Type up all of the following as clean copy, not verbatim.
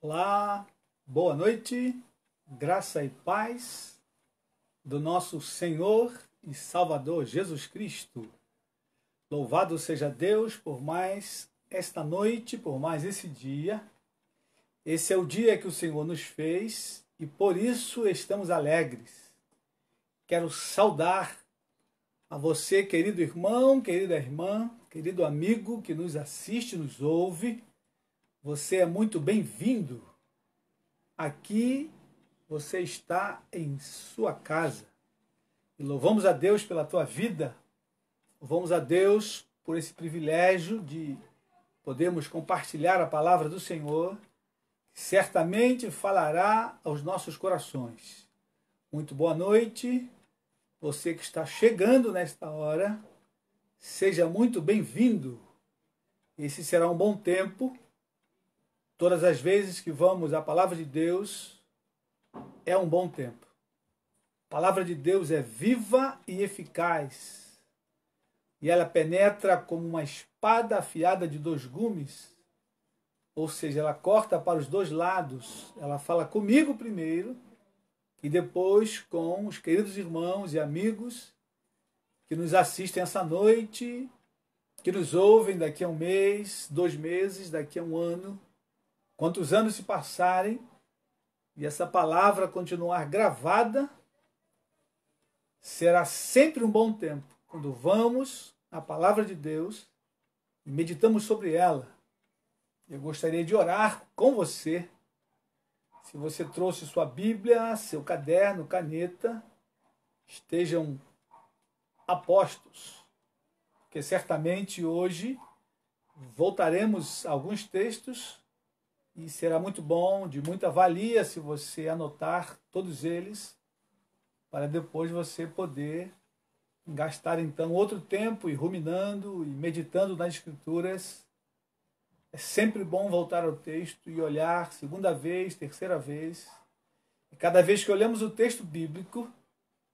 Olá, boa noite, graça e paz do nosso Senhor e Salvador Jesus Cristo. Louvado seja Deus por mais esta noite, por mais esse dia. Esse é o dia que o Senhor nos fez e por isso estamos alegres. Quero saudar a você, querido irmão, querida irmã, querido amigo que nos assiste, nos ouve. Você é muito bem-vindo. Aqui você está em sua casa. E louvamos a Deus pela tua vida. Louvamos a Deus por esse privilégio de podermos compartilhar a palavra do Senhor, que certamente falará aos nossos corações. Muito boa noite. Você que está chegando nesta hora, seja muito bem-vindo. Esse será um bom tempo. Todas as vezes que vamos à palavra de Deus, é um bom tempo. A palavra de Deus é viva e eficaz. E ela penetra como uma espada afiada de 2 gumes. Ou seja, ela corta para os 2 lados. Ela fala comigo primeiro e depois com os queridos irmãos e amigos que nos assistem essa noite, que nos ouvem daqui a um mês, 2 meses, daqui a um ano. Quantos anos se passarem e essa palavra continuar gravada, será sempre um bom tempo. Quando vamos à palavra de Deus e meditamos sobre ela, eu gostaria de orar com você. Se você trouxe sua Bíblia, seu caderno, caneta, estejam apostos, porque certamente hoje voltaremos a alguns textos. E será muito bom, de muita valia, se você anotar todos eles, para depois você poder gastar então outro tempo e ruminando e meditando nas Escrituras. É sempre bom voltar ao texto e olhar segunda vez, terceira vez. E cada vez que olhamos o texto bíblico,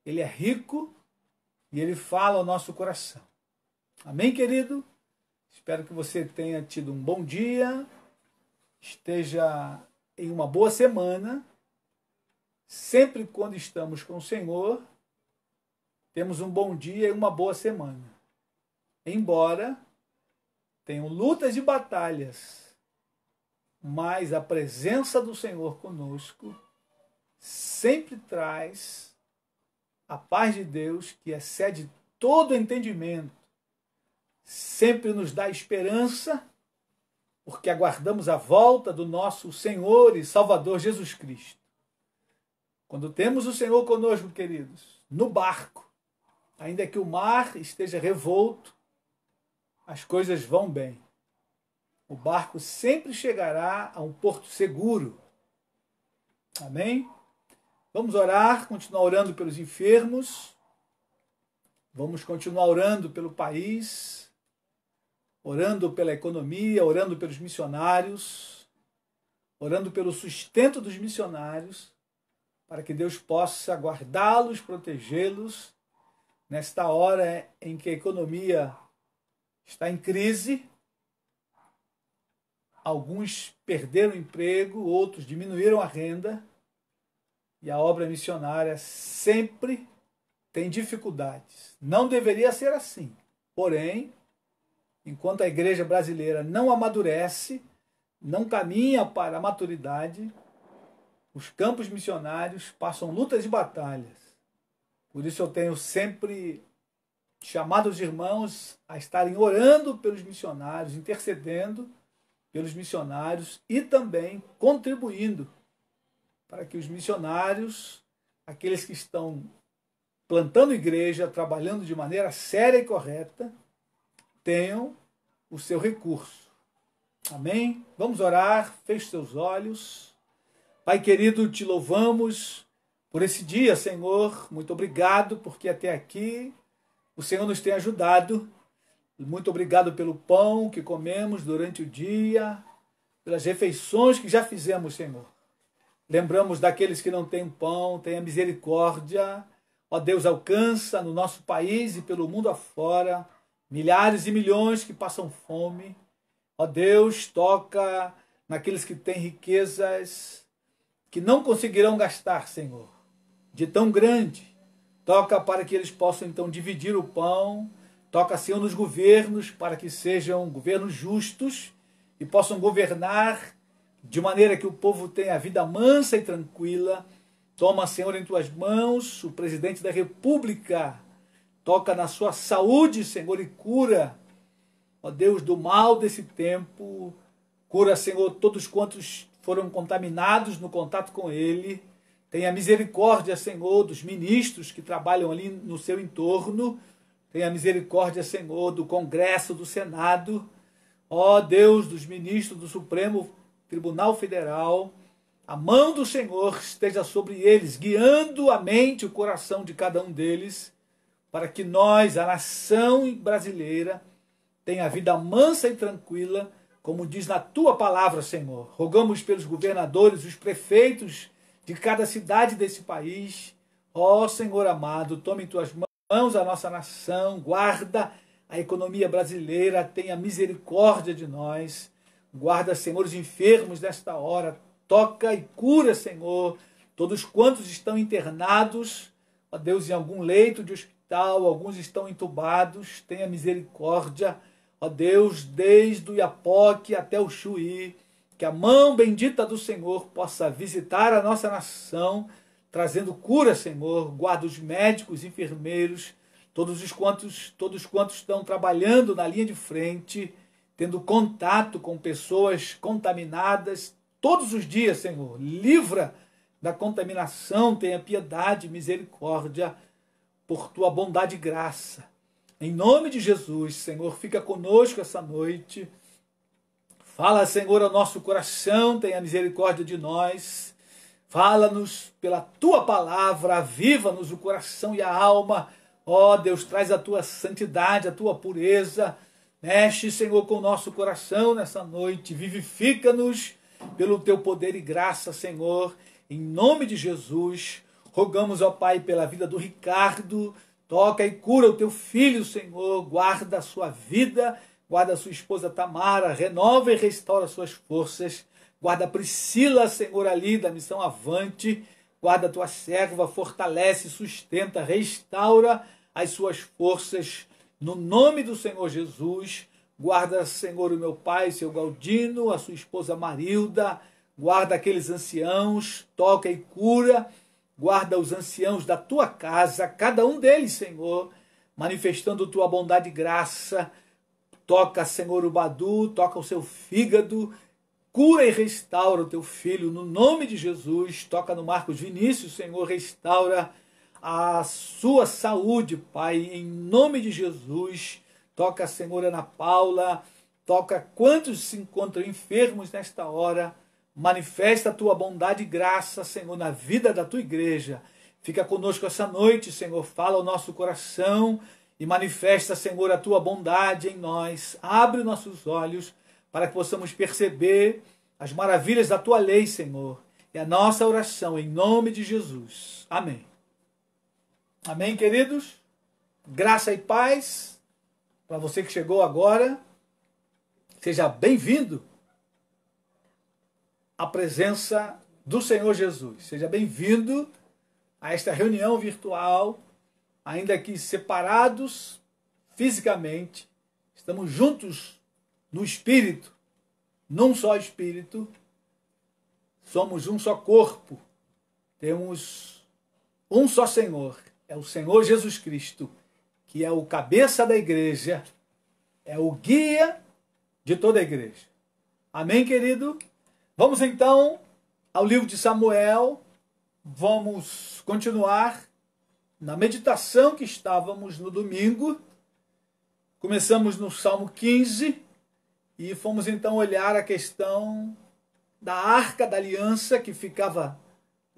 ele é rico e ele fala ao nosso coração. Amém, querido? Espero que você tenha tido um bom dia, esteja em uma boa semana. Sempre quando estamos com o Senhor, temos um bom dia e uma boa semana. Embora tenham lutas e batalhas, mas a presença do Senhor conosco sempre traz a paz de Deus, que excede todo entendimento. Sempre nos dá esperança, porque aguardamos a volta do nosso Senhor e Salvador Jesus Cristo. Quando temos o Senhor conosco, queridos, no barco, ainda que o mar esteja revolto, as coisas vão bem. O barco sempre chegará a um porto seguro. Amém? Vamos orar, continuar orando pelos enfermos, vamos continuar orando pelo país, orando pela economia, orando pelos missionários, orando pelo sustento dos missionários, para que Deus possa guardá-los, protegê-los, nesta hora em que a economia está em crise. Alguns perderam o emprego, outros diminuíram a renda, e a obra missionária sempre tem dificuldades. Não deveria ser assim, porém, enquanto a igreja brasileira não amadurece, não caminha para a maturidade, os campos missionários passam lutas e batalhas. Por isso eu tenho sempre chamado os irmãos a estarem orando pelos missionários, intercedendo pelos missionários e também contribuindo para que os missionários, aqueles que estão plantando igreja, trabalhando de maneira séria e correta, tenham o seu recurso. Amém? Vamos orar, feche seus olhos. Pai querido, te louvamos por esse dia, Senhor. Muito obrigado, porque até aqui o Senhor nos tem ajudado. Muito obrigado pelo pão que comemos durante o dia, pelas refeições que já fizemos, Senhor. Lembramos daqueles que não têm pão, tenha misericórdia. Ó Deus, alcança no nosso país e pelo mundo afora milhares e milhões que passam fome. Ó Deus, toca naqueles que têm riquezas que não conseguirão gastar, Senhor, de tão grande. Toca para que eles possam então dividir o pão. Toca, Senhor, nos governos, para que sejam governos justos e possam governar de maneira que o povo tenha vida mansa e tranquila. Toma, Senhor, em tuas mãos o presidente da República. Toca na sua saúde, Senhor, e cura, ó Deus, do mal desse tempo. Cura, Senhor, todos quantos foram contaminados no contato com ele. Tenha misericórdia, Senhor, dos ministros que trabalham ali no seu entorno. Tenha misericórdia, Senhor, do Congresso, do Senado. Ó Deus, dos ministros do Supremo Tribunal Federal. A mão do Senhor esteja sobre eles, guiando a mente e o coração de cada um deles, para que nós, a nação brasileira, tenha vida mansa e tranquila, como diz na tua palavra, Senhor. Rogamos pelos governadores, os prefeitos de cada cidade desse país. Ó Senhor amado, tome em tuas mãos a nossa nação, guarda a economia brasileira, tenha misericórdia de nós. Guarda, Senhor, os enfermos desta hora. Toca e cura, Senhor, todos quantos estão internados, ó Deus, em algum leito de hospital, alguns estão entubados. Tenha misericórdia, ó Deus, desde o Iapoque até o Chuí, que a mão bendita do Senhor possa visitar a nossa nação, trazendo cura, Senhor. Guarda os médicos, enfermeiros, todos quantos estão trabalhando na linha de frente, tendo contato com pessoas contaminadas todos os dias, Senhor. Livra da contaminação, tenha piedade, misericórdia, por tua bondade e graça. Em nome de Jesus, Senhor, fica conosco essa noite. Fala, Senhor, ao nosso coração, tenha misericórdia de nós. Fala-nos pela tua palavra, aviva-nos o coração e a alma. Ó Deus, traz a tua santidade, a tua pureza. Mexe, Senhor, com o nosso coração nessa noite. Vivifica-nos pelo teu poder e graça, Senhor. Em nome de Jesus, rogamos, ó Pai, pela vida do Ricardo. Toca e cura o teu filho, Senhor. Guarda a sua vida, guarda a sua esposa Tamara. Renova e restaura as suas forças. Guarda a Priscila, Senhor, ali da Missão Avante. Guarda a tua serva, fortalece, sustenta, restaura as suas forças. No nome do Senhor Jesus, guarda, Senhor, o meu pai, seu Galdino, a sua esposa Marilda, guarda aqueles anciãos, toca e cura, guarda os anciãos da tua casa, cada um deles, Senhor, manifestando tua bondade e graça. Toca, Senhor, o Badu, toca o seu fígado, cura e restaura o teu filho, no nome de Jesus. Toca no Marcos Vinícius, Senhor, restaura a sua saúde, Pai, em nome de Jesus. Toca, Senhor, Ana Paula, toca quantos se encontram enfermos nesta hora. Manifesta a tua bondade e graça, Senhor, na vida da tua igreja. Fica conosco essa noite, Senhor, fala ao nosso coração e manifesta, Senhor, a tua bondade em nós. Abre nossos olhos para que possamos perceber as maravilhas da tua lei, Senhor. É a nossa oração em nome de Jesus. Amém. Amém, queridos? Graça e paz para você que chegou agora. Seja bem-vindo à presença do Senhor Jesus. Seja bem-vindo a esta reunião virtual, ainda que separados fisicamente. Estamos juntos no Espírito, num só Espírito. Somos um só corpo. Temos um só Senhor. É o Senhor Jesus Cristo, que é o cabeça da igreja, é o guia de toda a igreja. Amém, querido? Vamos então ao livro de Samuel. Vamos continuar na meditação que estávamos no domingo. Começamos no Salmo 15 e fomos então olhar a questão da Arca da Aliança que ficava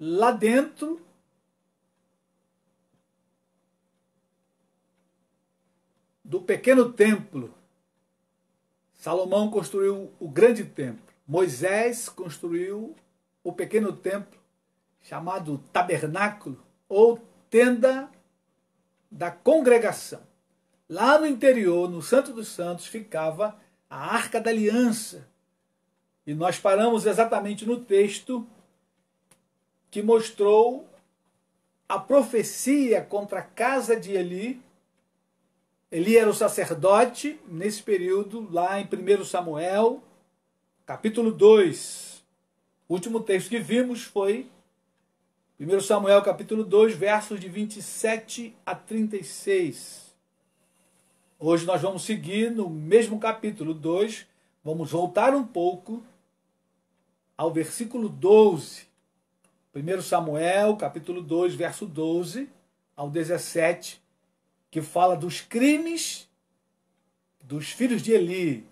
lá dentro do pequeno templo. Salomão construiu o grande templo. Moisés construiu o pequeno templo, chamado tabernáculo, ou tenda da congregação. Lá no interior, no Santo dos Santos, ficava a Arca da Aliança, E nós paramos exatamente no texto que mostrou a profecia contra a casa de Eli. Eli era o sacerdote nesse período, lá em 1 Samuel, capítulo 2. O último texto que vimos foi 1 Samuel, capítulo 2, versos de 27 a 36. Hoje nós vamos seguir no mesmo capítulo 2, vamos voltar um pouco ao versículo 12. 1 Samuel, capítulo 2, verso 12 ao 17, que fala dos crimes dos filhos de Eli.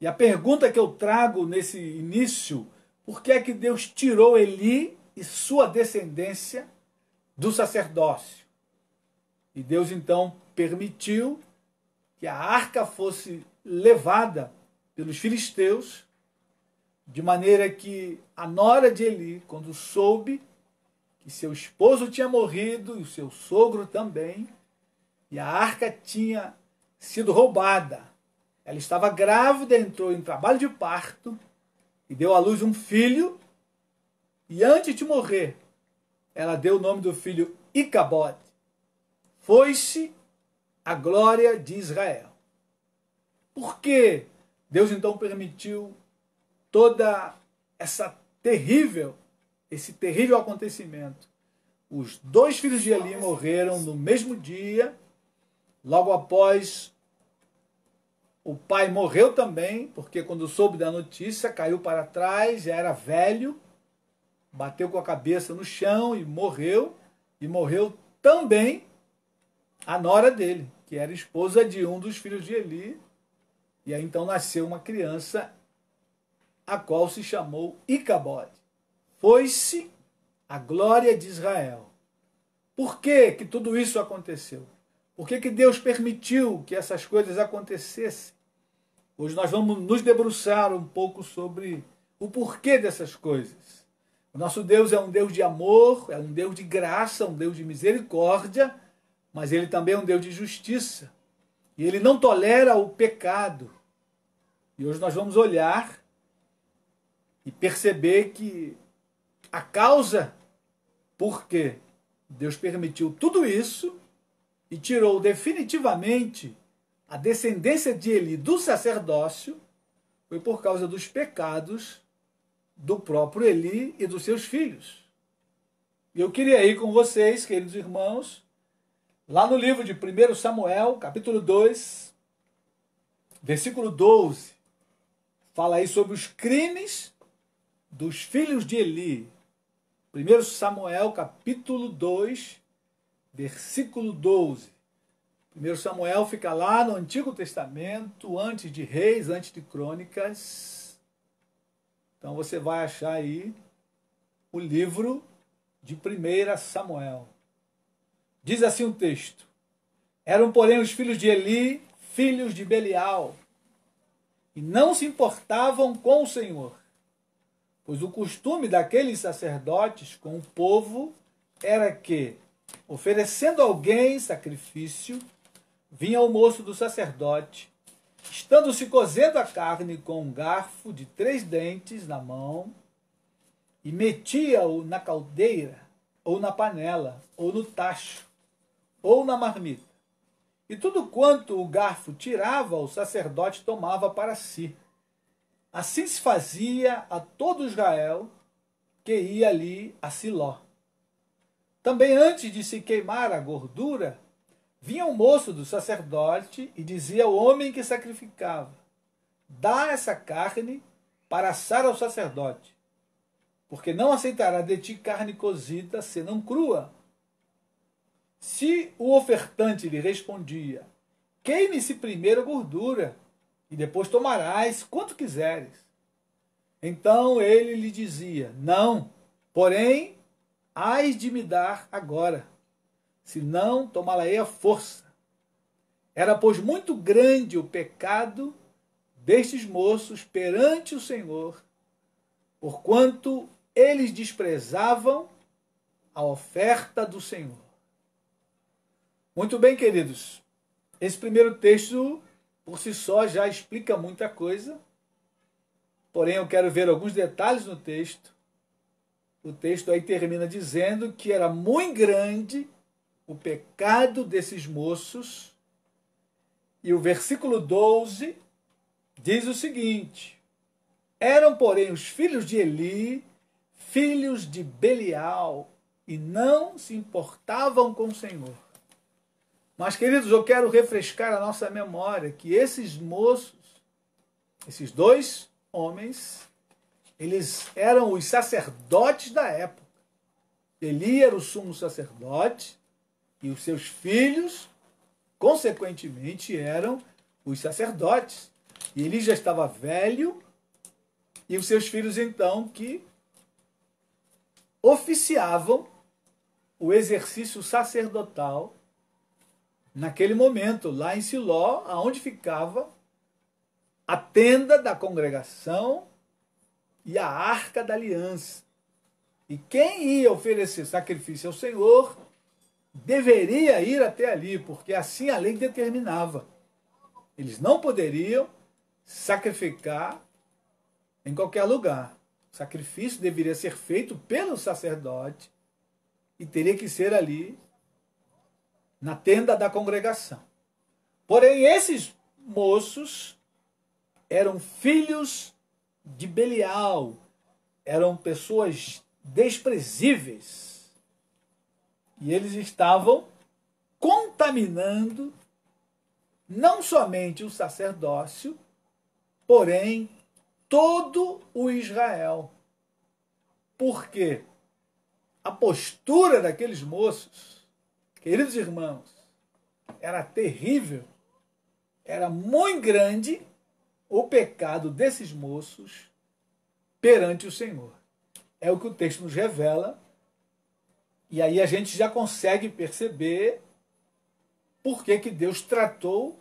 E a pergunta que eu trago nesse início, por que é que Deus tirou Eli e sua descendência do sacerdócio? E Deus então permitiu que a arca fosse levada pelos filisteus, de maneira que a nora de Eli, quando soube que seu esposo tinha morrido e o seu sogro também, e a arca tinha sido roubada, ela estava grávida, entrou em trabalho de parto e deu à luz um filho, e antes de morrer, ela deu o nome do filho Icabode. Foi-se a glória de Israel. Por que Deus então permitiu toda esse terrível acontecimento? Os dois filhos de Eli morreram no mesmo dia. Logo após, o pai morreu também, porque quando soube da notícia, caiu para trás, já era velho, bateu com a cabeça no chão e morreu também a nora dele, que era esposa de um dos filhos de Eli. E aí então nasceu uma criança, a qual se chamou Icabode. Foi-se a glória de Israel. Por que que tudo isso aconteceu? Por que que Deus permitiu que essas coisas acontecessem? Hoje nós vamos nos debruçar um pouco sobre o porquê dessas coisas. O nosso Deus é um Deus de amor, é um Deus de graça, um Deus de misericórdia, mas Ele também é um Deus de justiça. E Ele não tolera o pecado. E hoje nós vamos olhar e perceber que a causa por que Deus permitiu tudo isso e tirou definitivamente a descendência de Eli do sacerdócio foi por causa dos pecados do próprio Eli e dos seus filhos. E eu queria ir com vocês, queridos irmãos, lá no livro de 1 Samuel, capítulo 2, versículo 12. Fala aí sobre os crimes dos filhos de Eli. 1 Samuel, capítulo 2, versículo 12. 1 Samuel fica lá no Antigo Testamento, antes de Reis, antes de Crônicas. Então você vai achar aí o livro de 1 Samuel. Diz assim o texto: Eram, porém, os filhos de Eli, filhos de Belial, e não se importavam com o Senhor, pois o costume daqueles sacerdotes com o povo era que, oferecendo a alguém sacrifício, vinha o moço do sacerdote, estando-se cozendo a carne com um garfo de 3 dentes na mão, e metia-o na caldeira, ou na panela, ou no tacho, ou na marmita. E tudo quanto o garfo tirava, o sacerdote tomava para si. Assim se fazia a todo Israel que ia ali a Siló. Também antes de se queimar a gordura, vinha o moço do sacerdote e dizia ao homem que sacrificava: Dá essa carne para assar ao sacerdote, porque não aceitará de ti carne cozida, senão crua. Se o ofertante lhe respondia: Queime-se primeiro a gordura, e depois tomarás quanto quiseres. Então ele lhe dizia: Não, porém, hás de me dar agora, senão tomá-la-ei à força. Era, pois, muito grande o pecado destes moços perante o Senhor, porquanto eles desprezavam a oferta do Senhor. Muito bem, queridos. Esse primeiro texto, por si só, já explica muita coisa. porém eu quero ver alguns detalhes no texto. O texto aí termina dizendo que era muito grande o pecado desses moços. E o versículo 12 diz o seguinte: eram, porém, os filhos de Eli, filhos de Belial, e não se importavam com o Senhor. Mas, queridos, eu quero refrescar a nossa memória que esses moços, esses dois homens, eles eram os sacerdotes da época. Eli era o sumo sacerdote e os seus filhos, consequentemente, eram os sacerdotes. E Eli já estava velho e os seus filhos, então, que oficiavam o exercício sacerdotal naquele momento, lá em Siló, aonde ficava a tenda da congregação e a arca da aliança. E quem ia oferecer sacrifício ao Senhor deveria ir até ali, porque assim a lei determinava. Eles não poderiam sacrificar em qualquer lugar. O sacrifício deveria ser feito pelo sacerdote e teria que ser ali na tenda da congregação. Porém, esses moços eram filhos de Belial, eram pessoas desprezíveis. E eles estavam contaminando não somente o sacerdócio, porém todo o Israel. Porque a postura daqueles moços, queridos irmãos, era terrível, era muito grande o pecado desses moços perante o Senhor. É o que o texto nos revela, e aí a gente já consegue perceber por que Deus tratou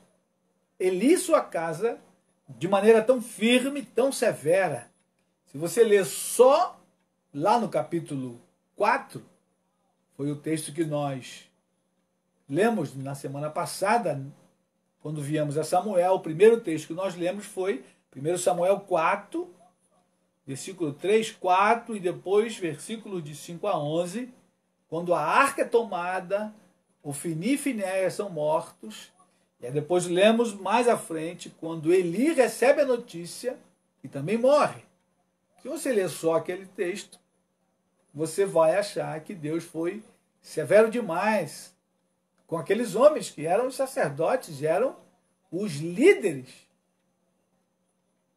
Eli e sua casa de maneira tão firme, tão severa. Se você ler só lá no capítulo 4, foi o texto que nós lemos na semana passada, quando viemos a Samuel. O primeiro texto que nós lemos foi 1 Samuel 4, versículo 3, 4, e depois versículos de 5 a 11, quando a arca é tomada, Ofni e Finéias são mortos. E aí depois lemos mais à frente, quando Eli recebe a notícia e também morre. Se você ler só aquele texto, você vai achar que Deus foi severo demais com aqueles homens que eram os sacerdotes, eram os líderes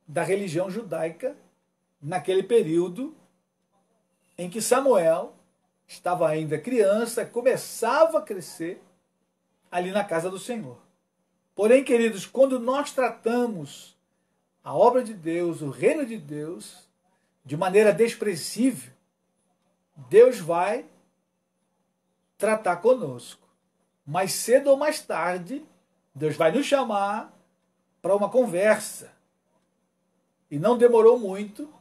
da religião judaica naquele período em que Samuel estava ainda criança, começava a crescer ali na casa do Senhor. Porém, queridos, quando nós tratamos a obra de Deus, o reino de Deus, de maneira desprezível, Deus vai tratar conosco. Mais cedo ou mais tarde, Deus vai nos chamar para uma conversa. E não demorou muito,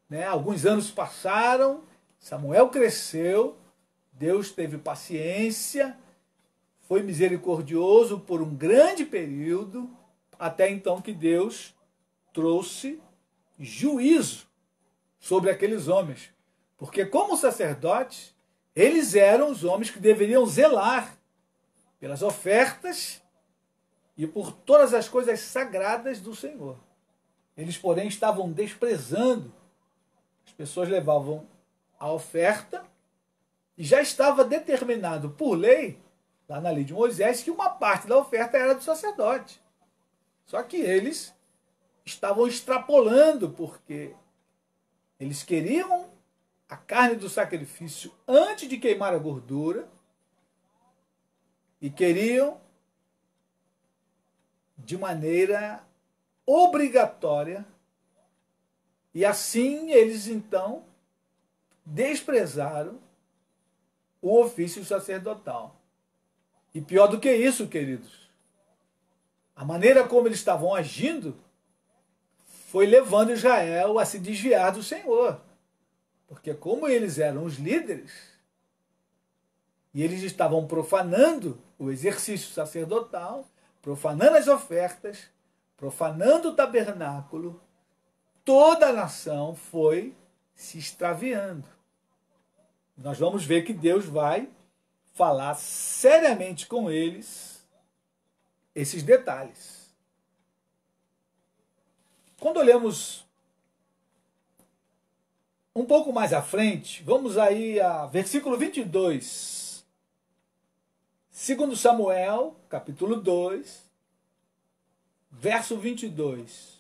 né? Alguns anos passaram, Samuel cresceu, Deus teve paciência, foi misericordioso por um grande período, até então que Deus trouxe juízo sobre aqueles homens. Porque como sacerdotes, eles eram os homens que deveriam zelar pelas ofertas e por todas as coisas sagradas do Senhor. Eles, porém, estavam desprezando. As pessoas levavam a oferta e já estava determinado por lei, lá na lei de Moisés, que uma parte da oferta era do sacerdote. Só que eles estavam extrapolando, porque eles queriam a carne do sacrifício antes de queimar a gordura e queriam de maneira obrigatória, e assim eles então desprezaram o ofício sacerdotal. E pior do que isso, queridos, a maneira como eles estavam agindo foi levando Israel a se desviar do Senhor. Porque como eles eram os líderes, e eles estavam profanando o exercício sacerdotal, profanando as ofertas, profanando o tabernáculo, toda a nação foi se extraviando. Nós vamos ver que Deus vai falar seriamente com eles esses detalhes. Quando olhamos um pouco mais à frente, vamos aí a versículo 22. 2 Samuel, capítulo 2, verso 22.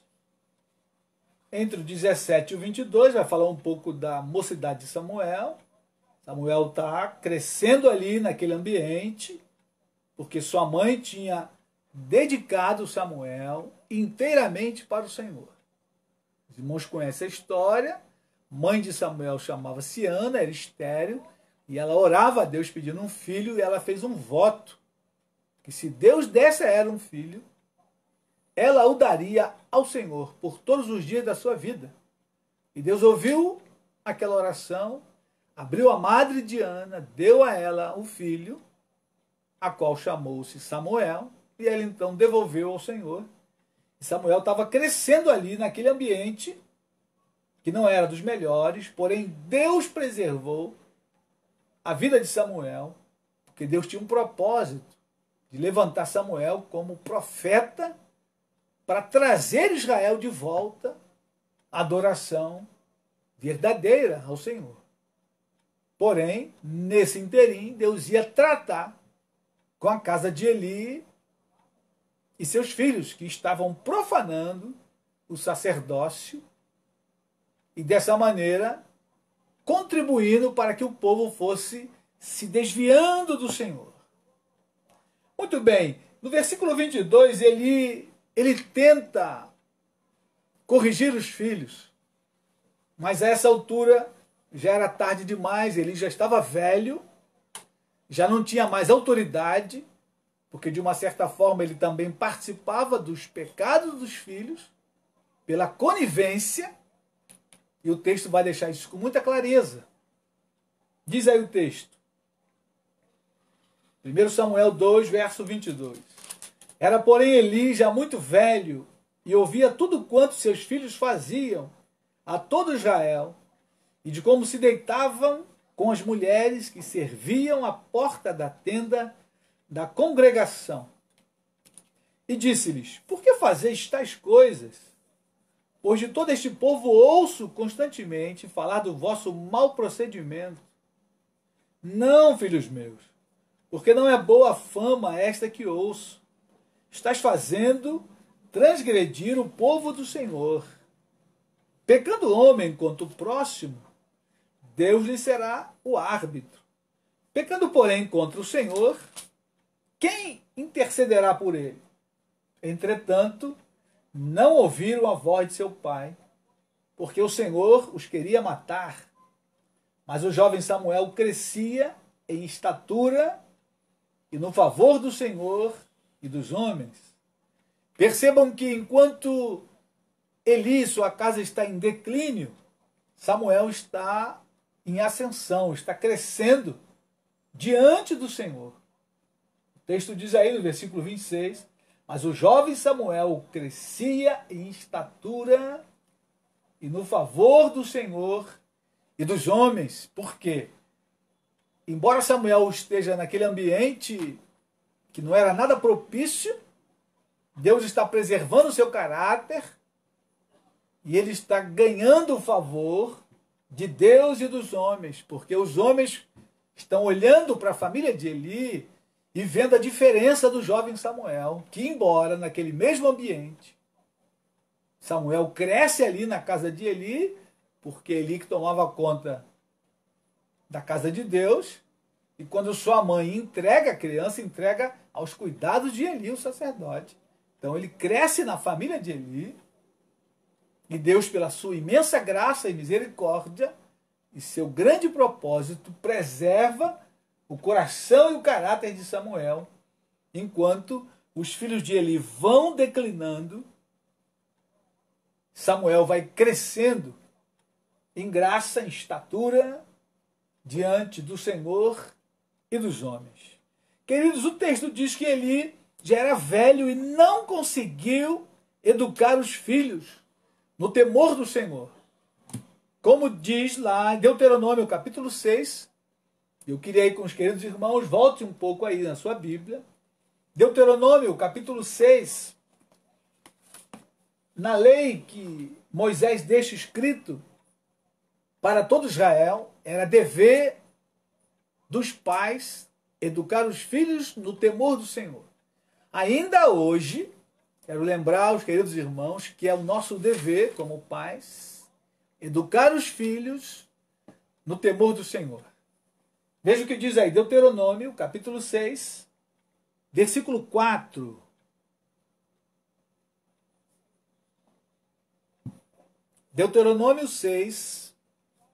Entre o 17 e o 22, vai falar um pouco da mocidade de Samuel. Samuel está crescendo ali naquele ambiente, porque sua mãe tinha dedicado Samuel inteiramente para o Senhor. Os irmãos conhecem a história. Mãe de Samuel chamava-se Ana, era estéril, e ela orava a Deus pedindo um filho, e ela fez um voto, que se Deus desse a ela um filho, ela o daria ao Senhor por todos os dias da sua vida. E Deus ouviu aquela oração, abriu a madre de Ana, deu a ela o filho, a qual chamou-se Samuel, e ela então devolveu ao Senhor. E Samuel estava crescendo ali naquele ambiente, que não era dos melhores, porém Deus preservou a vida de Samuel, porque Deus tinha um propósito de levantar Samuel como profeta para trazer Israel de volta à adoração verdadeira ao Senhor. Porém, nesse interim, Deus ia tratar com a casa de Eli e seus filhos, que estavam profanando o sacerdócio e, dessa maneira, contribuindo para que o povo fosse se desviando do Senhor. Muito bem, no versículo 22, ele tenta corrigir os filhos, mas a essa altura já era tarde demais, ele já estava velho, já não tinha mais autoridade, porque de uma certa forma ele também participava dos pecados dos filhos, pela conivência, e o texto vai deixar isso com muita clareza. Diz aí o texto. 1 Samuel 2, verso 22. Era, porém, Eli já muito velho, e ouvia tudo quanto seus filhos faziam a todo Israel, e de como se deitavam com as mulheres que serviam à porta da tenda da congregação. E disse-lhes: por que fazeis tais coisas? Pois de todo este povo ouço constantemente falar do vosso mau procedimento. Não, filhos meus, porque não é boa fama esta que ouço. Estás fazendo transgredir o povo do Senhor. Pecando o homem contra o próximo, Deus lhe será o árbitro. Pecando, porém, contra o Senhor, quem intercederá por ele? Entretanto, não ouviram a voz de seu pai, porque o Senhor os queria matar. Mas o jovem Samuel crescia em estatura e no favor do Senhor e dos homens. Percebam que enquanto Eli, sua casa, está em declínio, Samuel está em ascensão, está crescendo diante do Senhor. O texto diz aí no versículo 26, mas o jovem Samuel crescia em estatura e no favor do Senhor e dos homens. Por quê? Embora Samuel esteja naquele ambiente que não era nada propício, Deus está preservando o seu caráter e ele está ganhando o favor de Deus e dos homens, porque os homens estão olhando para a família de Eli e vendo a diferença do jovem Samuel, que embora naquele mesmo ambiente, Samuel cresce ali na casa de Eli, porque Eli que tomava conta da casa de Deus, e quando sua mãe entrega a criança, entrega aos cuidados de Eli, o sacerdote. Então ele cresce na família de Eli, e Deus, pela sua imensa graça e misericórdia, e seu grande propósito, preserva o coração e o caráter de Samuel, enquanto os filhos de Eli vão declinando, Samuel vai crescendo em graça, em estatura, diante do Senhor e dos homens. Queridos, o texto diz que Eli já era velho e não conseguiu educar os filhos, no temor do Senhor. Como diz lá em Deuteronômio, capítulo 6, eu queria ir com os queridos irmãos, volte um pouco aí na sua Bíblia. Deuteronômio, capítulo 6, na lei que Moisés deixa escrito para todo Israel, era dever dos pais educar os filhos no temor do Senhor. Ainda hoje, quero lembrar aos queridos irmãos que é o nosso dever, como pais, educar os filhos no temor do Senhor. Veja o que diz aí, Deuteronômio, capítulo 6, versículo 4. Deuteronômio 6,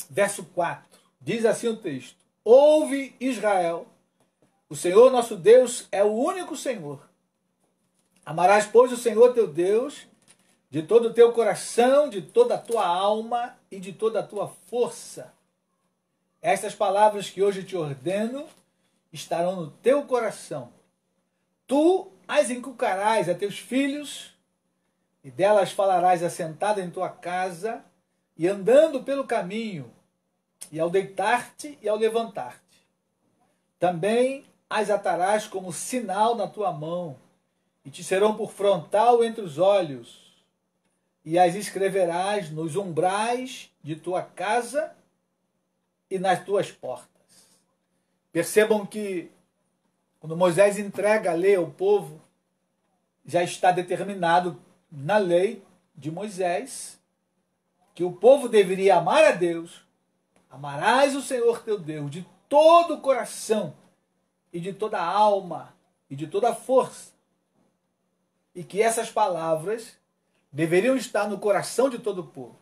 verso 4. Diz assim o texto: Ouve, Israel, o Senhor nosso Deus é o único Senhor. Amarás, pois, o Senhor teu Deus de todo o teu coração, de toda a tua alma e de toda a tua força. Estas palavras que hoje te ordeno estarão no teu coração. Tu as inculcarás a teus filhos, e delas falarás assentado em tua casa, e andando pelo caminho, e ao deitar-te e ao levantar-te. Também as atarás como sinal na tua mão, e te serão por frontal entre os olhos, e as escreverás nos umbrais de tua casa e nas tuas portas. Percebam que, quando Moisés entrega a lei ao povo, já está determinado na lei de Moisés que o povo deveria amar a Deus. Amarás o Senhor teu Deus de todo o coração e de toda a alma e de toda a força. E que essas palavras deveriam estar no coração de todo o povo.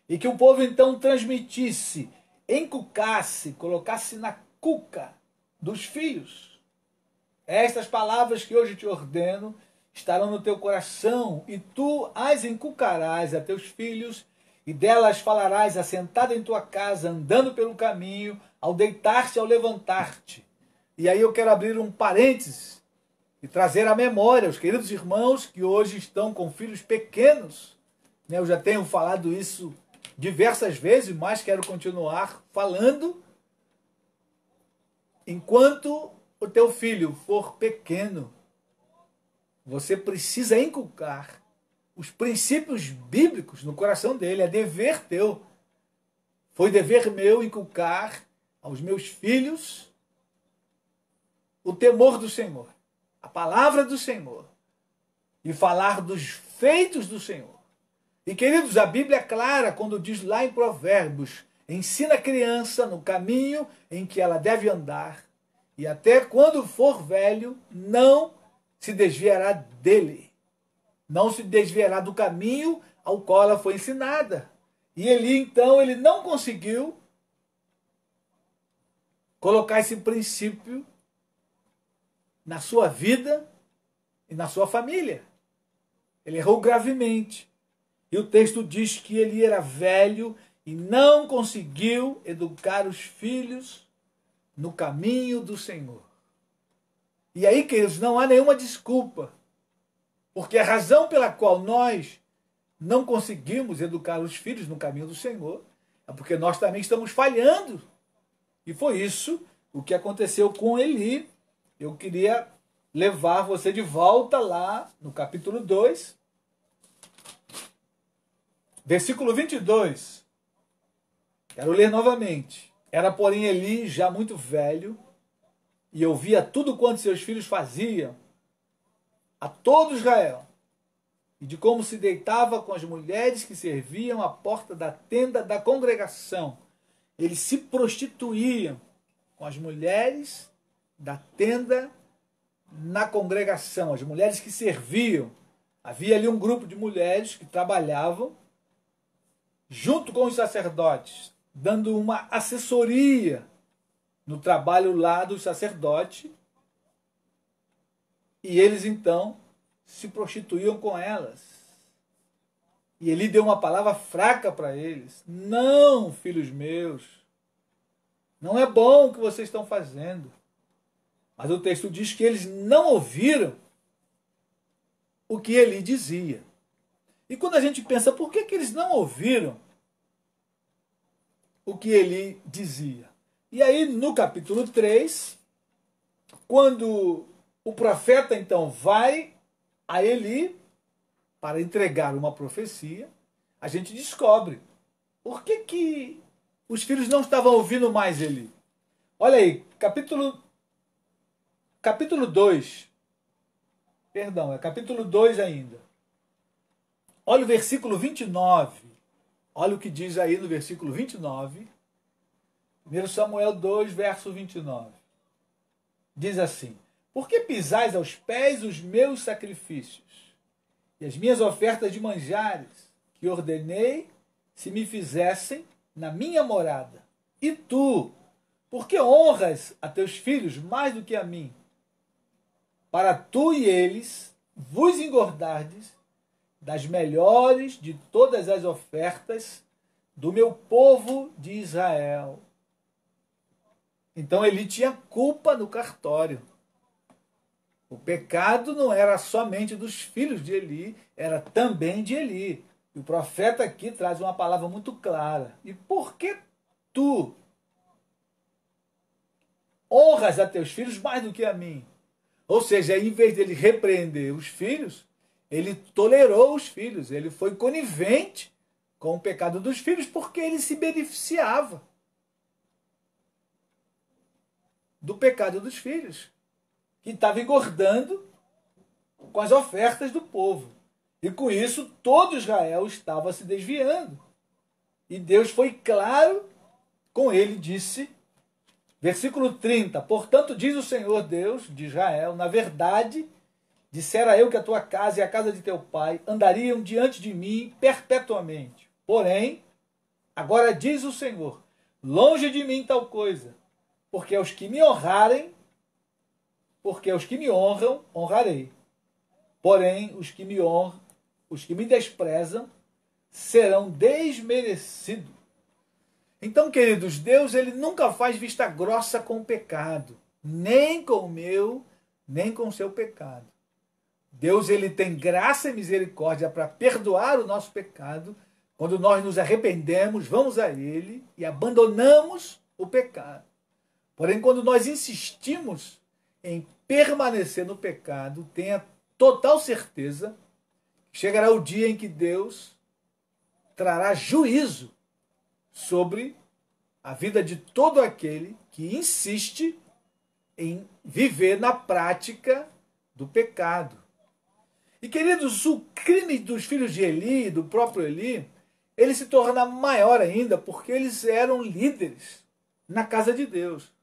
E que o povo então transmitisse, encucasse, colocasse na cuca dos filhos. Estas palavras que hoje te ordeno estarão no teu coração, e tu as inculcarás a teus filhos, e delas falarás assentado em tua casa, andando pelo caminho, ao deitar-te e ao levantar-te. E aí eu quero abrir um parênteses e trazer à memória os queridos irmãos que hoje estão com filhos pequenos. Eu já tenho falado isso diversas vezes, mas quero continuar falando. Enquanto o teu filho for pequeno, você precisa inculcar os princípios bíblicos no coração dele. É dever teu. Foi dever meu inculcar aos meus filhos o temor do Senhor, a palavra do Senhor, e falar dos feitos do Senhor. E, queridos, a Bíblia é clara quando diz lá em Provérbios: ensina a criança no caminho em que ela deve andar, e até quando for velho, não se desviará dele. Não se desviará do caminho ao qual ela foi ensinada. E Eli, então, ele não conseguiu colocar esse princípio na sua vida e na sua família. Ele errou gravemente. E o texto diz que ele era velho e não conseguiu educar os filhos no caminho do Senhor. E aí, queridos, não há nenhuma desculpa, porque a razão pela qual nós não conseguimos educar os filhos no caminho do Senhor é porque nós também estamos falhando. E foi isso o que aconteceu com Eli. Eu queria levar você de volta lá no capítulo 2, versículo 22. Quero ler novamente. Era, porém, Eli já muito velho, e ouvia tudo quanto seus filhos faziam a todo Israel, e de como se deitava com as mulheres que serviam à porta da tenda da congregação. Eles se prostituíam com as mulheres da tenda na congregação, as mulheres que serviam. Havia ali um grupo de mulheres que trabalhavam junto com os sacerdotes, dando uma assessoria no trabalho lá do sacerdote, e eles então se prostituíam com elas. E ele deu uma palavra fraca para eles: não, filhos meus, não é bom o que vocês estão fazendo. Mas o texto diz que eles não ouviram o que Eli dizia. E quando a gente pensa, por que eles não ouviram o que Eli dizia? E aí, no capítulo 3, quando o profeta então vai a Eli para entregar uma profecia, a gente descobre por que os filhos não estavam ouvindo mais Eli. Olha aí, capítulo 2. Perdão, é capítulo 2 ainda. Olha o versículo 29. Olha o que diz aí no versículo 29. 1 Samuel 2, verso 29. Diz assim: por que pisais aos pés os meus sacrifícios e as minhas ofertas de manjares, que ordenei se me fizessem na minha morada? E tu, por que honras a teus filhos mais do que a mim? Para tu e eles vos engordardes das melhores de todas as ofertas do meu povo de Israel. Então Eli tinha culpa no cartório. O pecado não era somente dos filhos de Eli, era também de Eli. E o profeta aqui traz uma palavra muito clara. E por que tu honras a teus filhos mais do que a mim? Ou seja, em vez dele repreender os filhos, ele tolerou os filhos, ele foi conivente com o pecado dos filhos porque ele se beneficiava do pecado dos filhos, que estava engordando com as ofertas do povo. E com isso, todo Israel estava se desviando. E Deus foi claro com ele, disse, versículo 30, portanto diz o Senhor Deus de Israel, na verdade, dissera eu que a tua casa e a casa de teu pai andariam diante de mim perpetuamente. Porém, agora diz o Senhor, longe de mim tal coisa, porque aos que me honrarem, porque aos que me honram, honrarei. Porém, os que me honram, os que me desprezam, serão desmerecidos. Então, queridos, Deus ele nunca faz vista grossa com o pecado, nem com o meu, nem com o seu pecado. Deus ele tem graça e misericórdia para perdoar o nosso pecado. Quando nós nos arrependemos, vamos a Ele e abandonamos o pecado. Porém, quando nós insistimos em permanecer no pecado, tenha total certeza que chegará o dia em que Deus trará juízo sobre a vida de todo aquele que insiste em viver na prática do pecado. E, queridos, o crime dos filhos de Eli, do próprio Eli, ele se torna maior ainda porque eles eram líderes na casa de Deus.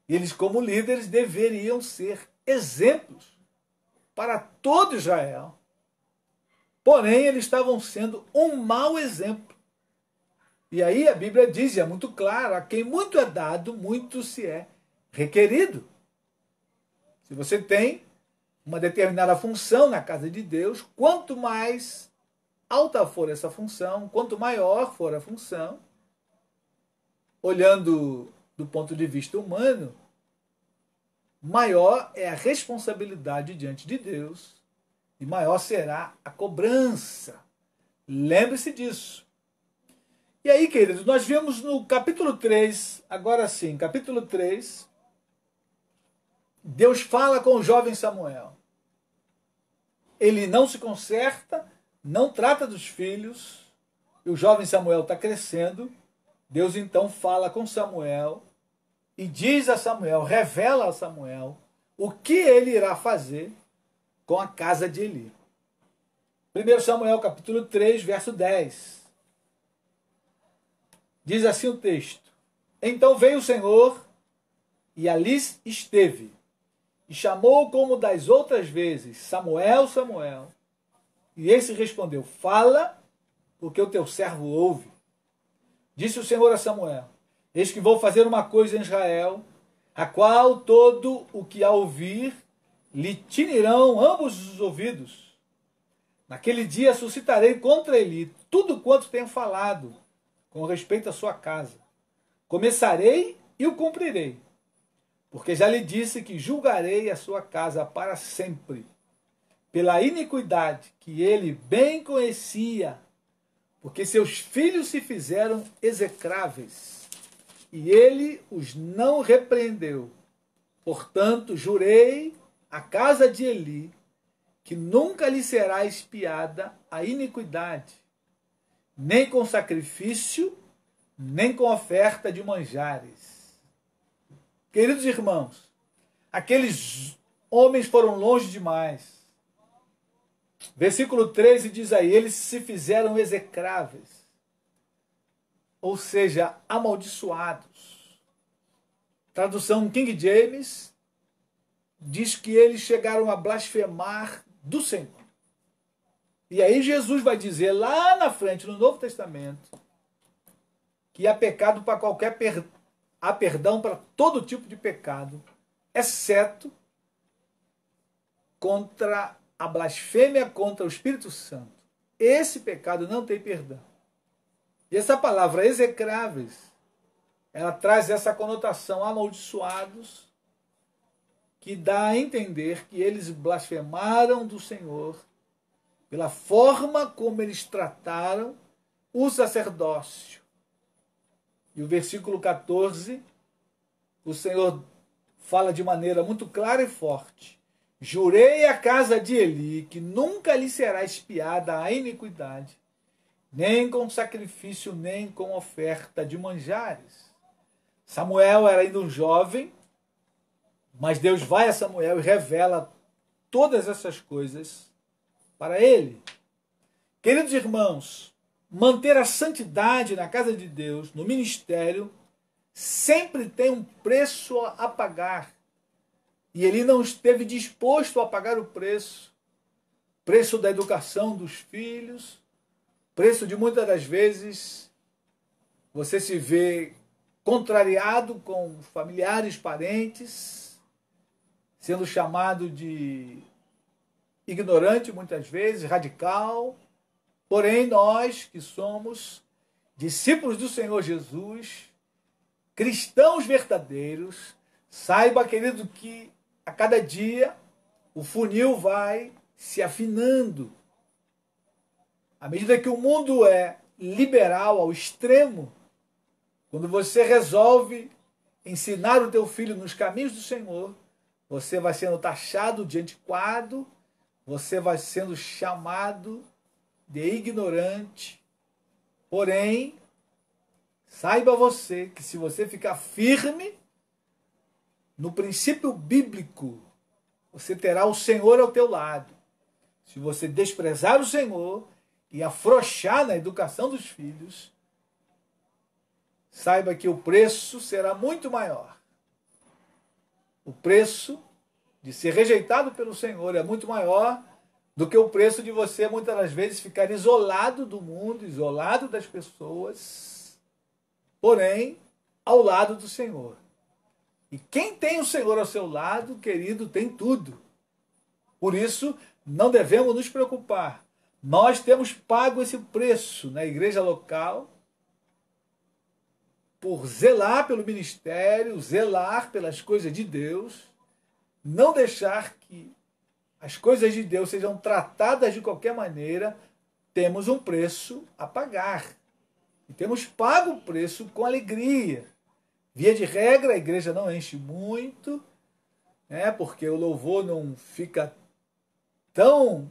E eles, como líderes, deveriam ser exemplos para todo Israel. Porém, eles estavam sendo um mau exemplo. E aí a Bíblia diz, e é muito claro, a quem muito é dado, muito se é requerido. Se você tem uma determinada função na casa de Deus, quanto mais alta for essa função, quanto maior for a função, olhando do ponto de vista humano, maior é a responsabilidade diante de Deus e maior será a cobrança. Lembre-se disso. E aí, queridos, nós vimos no capítulo 3, agora sim, capítulo 3, Deus fala com o jovem Samuel. Ele não se conserta, não trata dos filhos, e o jovem Samuel está crescendo. Deus então fala com Samuel e diz a Samuel, revela a Samuel o que ele irá fazer com a casa de Eli. 1 Samuel capítulo 3, verso 10. Diz assim o texto: então veio o Senhor e ali esteve, e chamou como das outras vezes, Samuel, Samuel. E esse respondeu, fala, porque o teu servo ouve. Disse o Senhor a Samuel, eis que vou fazer uma coisa em Israel, a qual todo o que a ouvir lhe tinirão ambos os ouvidos. Naquele dia suscitarei contra ele tudo quanto tenho falado, com respeito à sua casa. Começarei e o cumprirei. Porque já lhe disse que julgarei a sua casa para sempre, pela iniquidade que ele bem conhecia, porque seus filhos se fizeram execráveis, e ele os não repreendeu. Portanto, jurei à casa de Eli que nunca lhe será expiada a iniquidade, nem com sacrifício, nem com oferta de manjares. Queridos irmãos, aqueles homens foram longe demais. Versículo 13 diz aí, eles se fizeram execráveis, ou seja, amaldiçoados. Tradução King James diz que eles chegaram a blasfemar do Senhor. E aí Jesus vai dizer lá na frente, no Novo Testamento, que há pecado para há perdão para todo tipo de pecado, exceto contra a blasfêmia contra o Espírito Santo. Esse pecado não tem perdão. E essa palavra execráveis, ela traz essa conotação amaldiçoados, que dá a entender que eles blasfemaram do Senhor pela forma como eles trataram o sacerdócio. E o versículo 14, o Senhor fala de maneira muito clara e forte: jurei à casa de Eli que nunca lhe será expiada a iniquidade, nem com sacrifício, nem com oferta de manjares. Samuel era ainda um jovem, mas Deus vai a Samuel e revela todas essas coisas para ele. Queridos irmãos, manter a santidade na casa de Deus, no ministério, sempre tem um preço a pagar. E ele não esteve disposto a pagar o preço. Preço da educação dos filhos, preço de muitas das vezes você se vê contrariado com familiares, parentes, sendo chamado de ignorante muitas vezes, radical. Porém, nós que somos discípulos do Senhor Jesus, cristãos verdadeiros, saiba, querido, que a cada dia o funil vai se afinando. À medida que o mundo é liberal ao extremo, quando você resolve ensinar o teu filho nos caminhos do Senhor, você vai sendo taxado de antiquado, você vai sendo chamado de ignorante. Porém, saiba você que se você ficar firme no princípio bíblico, você terá o Senhor ao teu lado. Se você desprezar o Senhor e afrouxar na educação dos filhos, saiba que o preço será muito maior. O preço de ser rejeitado pelo Senhor é muito maior do que o preço de você, muitas das vezes, ficar isolado do mundo, isolado das pessoas, porém, ao lado do Senhor. E quem tem o Senhor ao seu lado, querido, tem tudo. Por isso, não devemos nos preocupar. Nós temos pago esse preço na igreja local por zelar pelo ministério, zelar pelas coisas de Deus, não deixar que as coisas de Deus sejam tratadas de qualquer maneira. Temos um preço a pagar. E temos pago o preço com alegria. Via de regra, a igreja não enche muito, né, porque o louvor não fica tão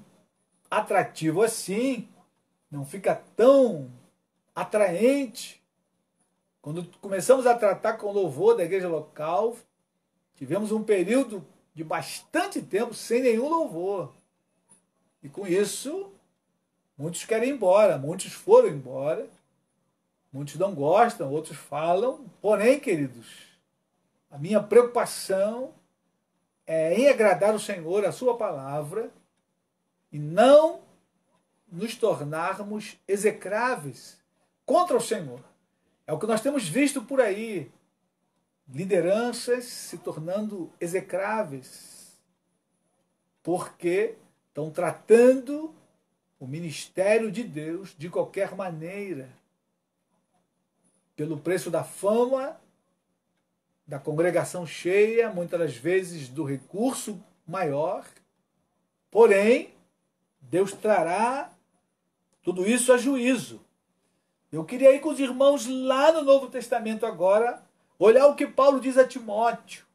atrativo assim, não fica tão atraente. Quando começamos a tratar com o louvor da igreja local, tivemos um período de bastante tempo sem nenhum louvor. E com isso, muitos querem ir embora, muitos foram embora, muitos não gostam, outros falam. Porém, queridos, a minha preocupação é em agradar o Senhor, a sua palavra, e não nos tornarmos execráveis contra o Senhor. É o que nós temos visto por aí. Lideranças se tornando execráveis, porque estão tratando o ministério de Deus de qualquer maneira, pelo preço da fama, da congregação cheia, muitas das vezes do recurso maior. Porém, Deus trará tudo isso a juízo. Eu queria ir com os irmãos lá no Novo Testamento agora, olhar o que Paulo diz a Timóteo.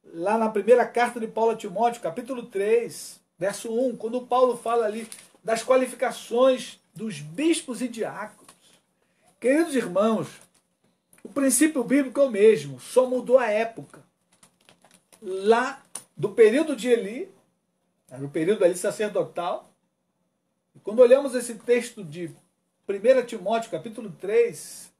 Lá na primeira carta de Paulo a Timóteo, capítulo 3, verso 1, quando Paulo fala ali das qualificações dos bispos e diáconos. Queridos irmãos, o princípio bíblico é o mesmo, só mudou a época. Lá do período de Eli, era o período ali sacerdotal, e quando olhamos esse texto de 1 Timóteo, capítulo 3,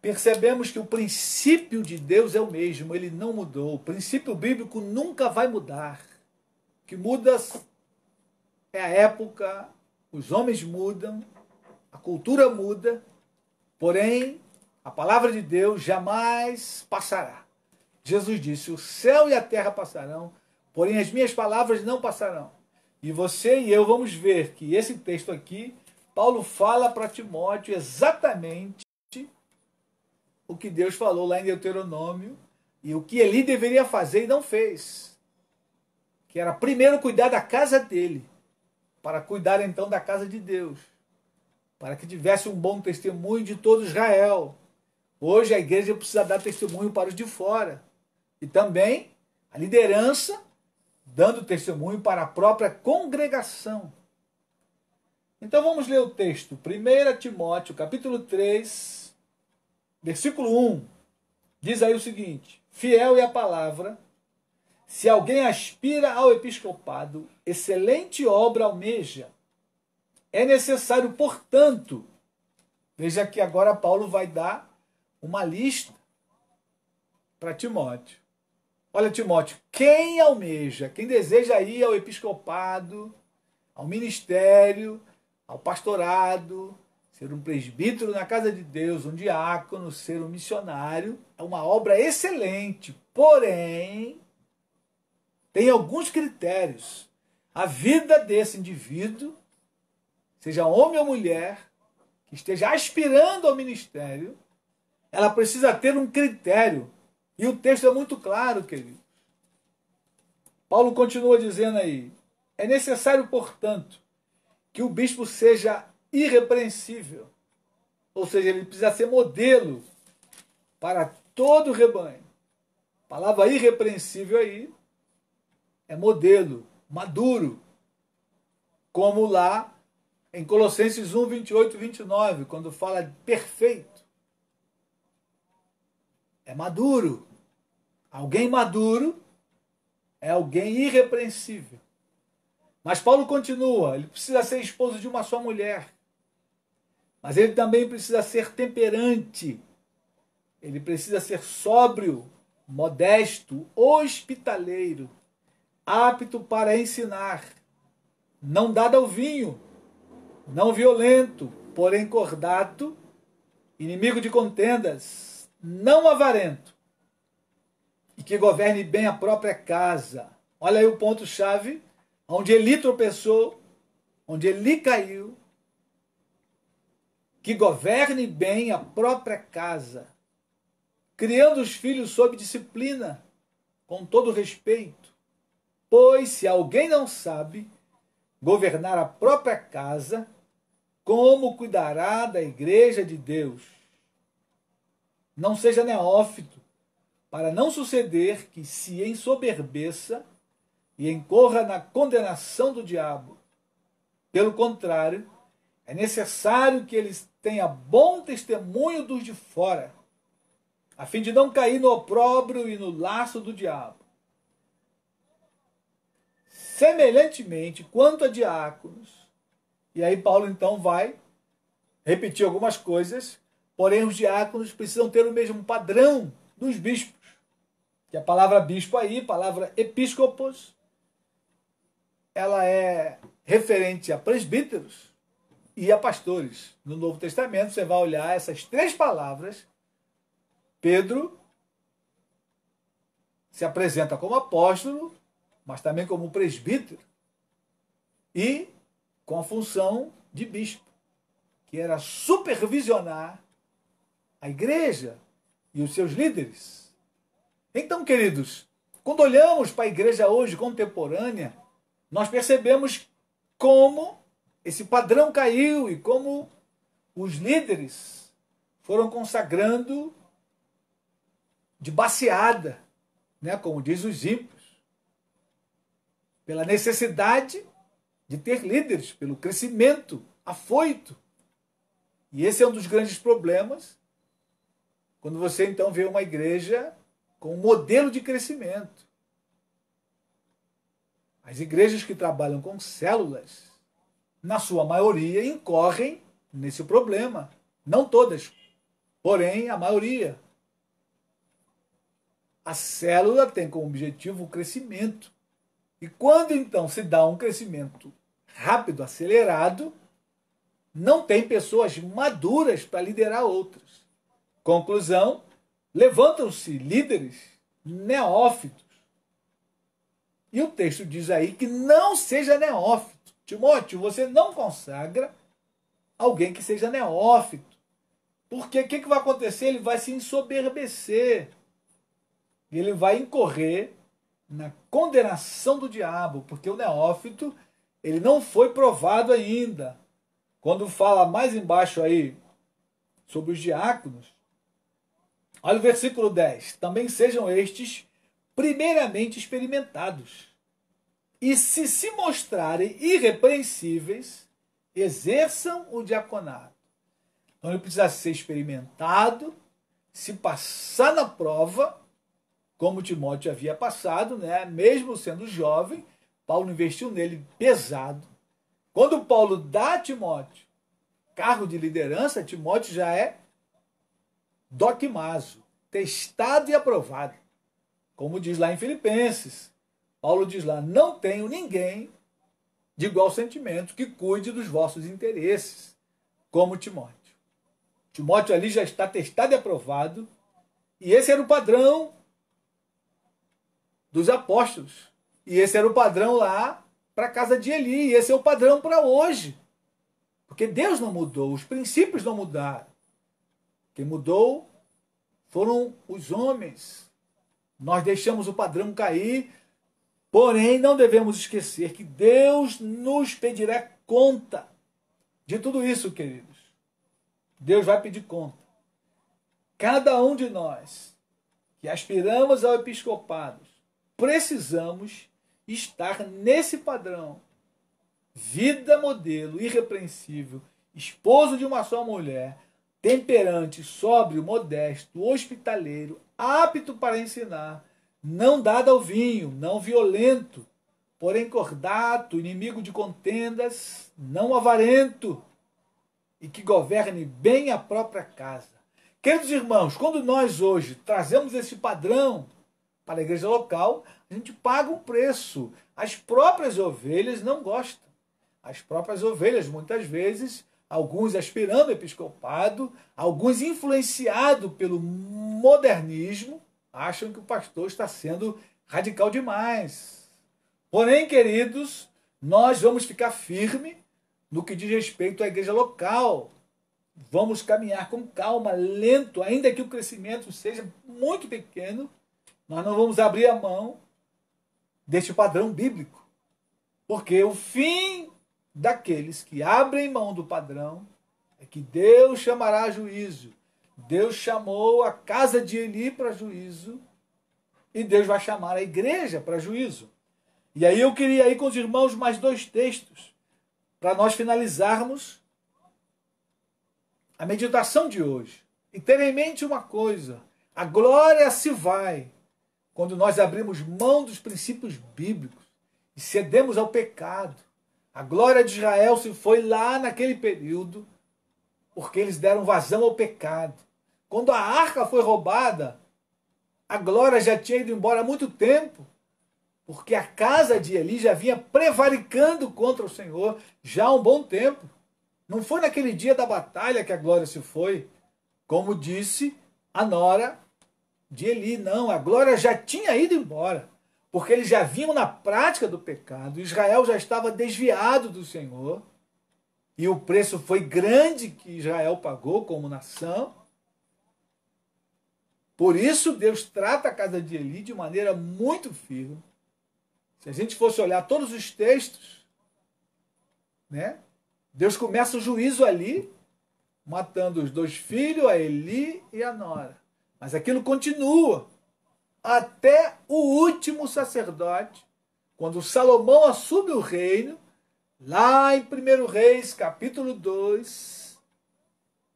percebemos que o princípio de Deus é o mesmo, ele não mudou. O princípio bíblico nunca vai mudar. O que muda é a época, os homens mudam, a cultura muda, porém, a palavra de Deus jamais passará. Jesus disse, o céu e a terra passarão, porém as minhas palavras não passarão. E você e eu vamos ver que esse texto aqui, Paulo fala para Timóteo exatamente o que Deus falou lá em Deuteronômio e o que Eli deveria fazer e não fez. Que era primeiro cuidar da casa dele, para cuidar então da casa de Deus, para que tivesse um bom testemunho de todo Israel. Hoje a igreja precisa dar testemunho para os de fora. E também a liderança dando testemunho para a própria congregação. Então vamos ler o texto. 1 Timóteo, capítulo 3, versículo 1. Diz aí o seguinte: fiel é a palavra. Se alguém aspira ao episcopado, excelente obra almeja. É necessário, portanto, veja que agora Paulo vai dar uma lista para Timóteo. Olha, Timóteo, quem almeja, quem deseja ir ao episcopado, ao ministério, ao pastorado, ser um presbítero na casa de Deus, um diácono, ser um missionário, é uma obra excelente, porém, tem alguns critérios. A vida desse indivíduo, seja homem ou mulher, que esteja aspirando ao ministério, ela precisa ter um critério. E o texto é muito claro, queridos. Paulo continua dizendo aí, é necessário, portanto, que o bispo seja irrepreensível. Ou seja, ele precisa ser modelo para todo o rebanho. A palavra irrepreensível aí é modelo, maduro. Como lá em Colossenses 1, 28 e 29, quando fala de perfeito. É maduro. Alguém maduro é alguém irrepreensível. Mas Paulo continua, ele precisa ser esposo de uma só mulher. Mas ele também precisa ser temperante. Ele precisa ser sóbrio, modesto, hospitaleiro, apto para ensinar, não dado ao vinho, não violento, porém cordato, inimigo de contendas, não avarento, e que governe bem a própria casa. Olha aí o ponto-chave, onde Eli tropeçou, onde Eli caiu. Que governe bem a própria casa, criando os filhos sob disciplina, com todo respeito. Pois se alguém não sabe governar a própria casa, como cuidará da igreja de Deus? Não seja neófito, para não suceder que se ensoberbeça e incorra na condenação do diabo. Pelo contrário, é necessário que eles tenham bom testemunho dos de fora, a fim de não cair no opróbrio e no laço do diabo. Semelhantemente, quanto a diáconos, e aí Paulo então vai repetir algumas coisas, porém os diáconos precisam ter o mesmo padrão dos bispos. Que a palavra bispo aí, palavra episcopos, ela é referente a presbíteros e a pastores. No Novo Testamento você vai olhar essas três palavras. Pedro se apresenta como apóstolo, mas também como presbítero e com a função de bispo, que era supervisionar a igreja e os seus líderes. Então, queridos, quando olhamos para a igreja hoje contemporânea, nós percebemos como esse padrão caiu e como os líderes foram consagrando de baseada, né, como diz os ímpios, pela necessidade de ter líderes, pelo crescimento afoito. E esse é um dos grandes problemas quando você então vê uma igreja com um modelo de crescimento. As igrejas que trabalham com células, na sua maioria, incorrem nesse problema. Não todas, porém a maioria. A célula tem como objetivo o crescimento. E quando então se dá um crescimento rápido, acelerado, não tem pessoas maduras para liderar outras. Conclusão, levantam-se líderes neófitos. E o texto diz aí que não seja neófito. Timóteo, você não consagra alguém que seja neófito. Porque o que vai acontecer? Ele vai se ensoberbecer. Ele vai incorrer na condenação do diabo, porque o neófito, ele não foi provado ainda. Quando fala mais embaixo aí sobre os diáconos, olha o versículo 10. Também sejam estes primeiramente experimentados, e se mostrarem irrepreensíveis, exerçam o diaconato. Então ele precisa ser experimentado, se passar na prova, como Timóteo havia passado, né? Mesmo sendo jovem, Paulo investiu nele pesado. Quando Paulo dá a Timóteo cargo de liderança, Timóteo já é doquimazo, testado e aprovado. Como diz lá em Filipenses, Paulo diz lá, não tenho ninguém de igual sentimento que cuide dos vossos interesses, como Timóteo. Timóteo ali já está testado e aprovado, e esse era o padrão dos apóstolos. E esse era o padrão lá para a casa de Eli. E esse é o padrão para hoje. Porque Deus não mudou, os princípios não mudaram. Quem mudou foram os homens. Nós deixamos o padrão cair, porém não devemos esquecer que Deus nos pedirá conta de tudo isso, queridos. Deus vai pedir conta. Cada um de nós que aspiramos ao episcopado, precisamos estar nesse padrão. Vida modelo, irrepreensível, esposo de uma só mulher, temperante, sóbrio, modesto, hospitaleiro, apto para ensinar, não dado ao vinho, não violento, porém cordato, inimigo de contendas, não avarento, e que governe bem a própria casa. Queridos irmãos, quando nós hoje trazemos esse padrão para a igreja local, a gente paga um preço. As próprias ovelhas não gostam. As próprias ovelhas, muitas vezes, alguns aspirando ao episcopado, alguns influenciados pelo modernismo, acham que o pastor está sendo radical demais. Porém, queridos, nós vamos ficar firme no que diz respeito à igreja local. Vamos caminhar com calma, lento, ainda que o crescimento seja muito pequeno, nós não vamos abrir a mão deste padrão bíblico. Porque o fim daqueles que abrem mão do padrão é que Deus chamará a juízo. Deus chamou a casa de Eli para juízo e Deus vai chamar a igreja para juízo. E aí eu queria ir com os irmãos mais 2 textos para nós finalizarmos a meditação de hoje. E ter em mente uma coisa, a glória se vai quando nós abrimos mão dos princípios bíblicos e cedemos ao pecado. A glória de Israel se foi lá naquele período porque eles deram vazão ao pecado. Quando a arca foi roubada, a glória já tinha ido embora há muito tempo, porque a casa de Eli já vinha prevaricando contra o Senhor já há um bom tempo. Não foi naquele dia da batalha que a glória se foi, como disse a nora de Eli, não, a glória já tinha ido embora, porque eles já vinham na prática do pecado, Israel já estava desviado do Senhor, e o preço foi grande que Israel pagou como nação. Por isso Deus trata a casa de Eli de maneira muito firme, Se a gente fosse olhar todos os textos, né? Deus começa o juízo ali, matando os 2 filhos, a Eli e a nora. Mas aquilo continua até o último sacerdote, quando Salomão assume o reino, lá em 1 Reis, capítulo 2,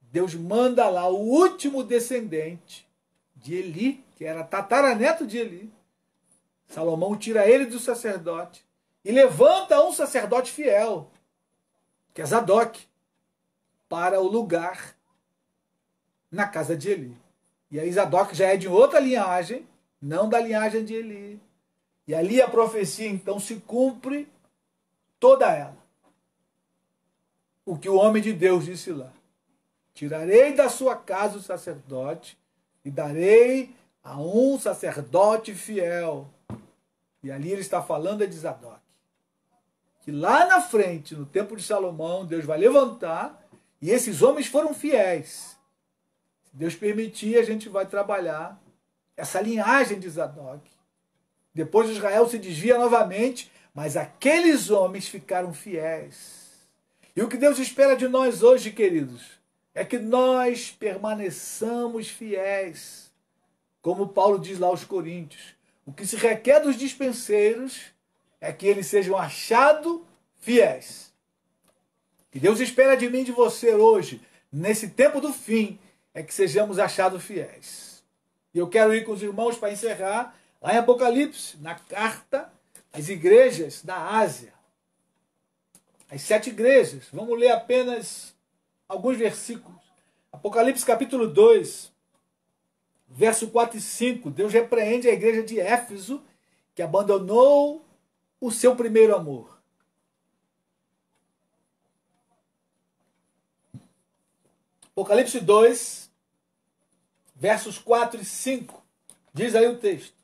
Deus manda lá o último descendente de Eli, que era tataraneto de Eli. Salomão tira ele do sacerdote e levanta um sacerdote fiel, que é Zadok, para o lugar na casa de Eli. E aí Zadok já é de outra linhagem, não da linhagem de Eli. E ali a profecia então se cumpre toda ela. O que o homem de Deus disse lá: tirarei da sua casa o sacerdote e darei a um sacerdote fiel. E ali ele está falando de Zadok. Que lá na frente, no tempo de Salomão, Deus vai levantar, e esses homens foram fiéis. Se Deus permitir, a gente vai trabalhar essa linhagem de Zadok. Depois Israel se desvia novamente, mas aqueles homens ficaram fiéis. E o que Deus espera de nós hoje, queridos, é que nós permaneçamos fiéis. Como Paulo diz lá aos Coríntios, o que se requer dos dispenseiros é que eles sejam achados fiéis. O que Deus espera de mim e de você hoje, nesse tempo do fim, é que sejamos achados fiéis. E eu quero ir com os irmãos para encerrar, lá em Apocalipse, na carta às igrejas da Ásia. As 7 igrejas. Vamos ler apenas alguns versículos. Apocalipse capítulo 2, verso 4 e 5. Deus repreende a igreja de Éfeso, que abandonou o seu primeiro amor. Apocalipse 2, versos 4 e 5. Diz aí o texto: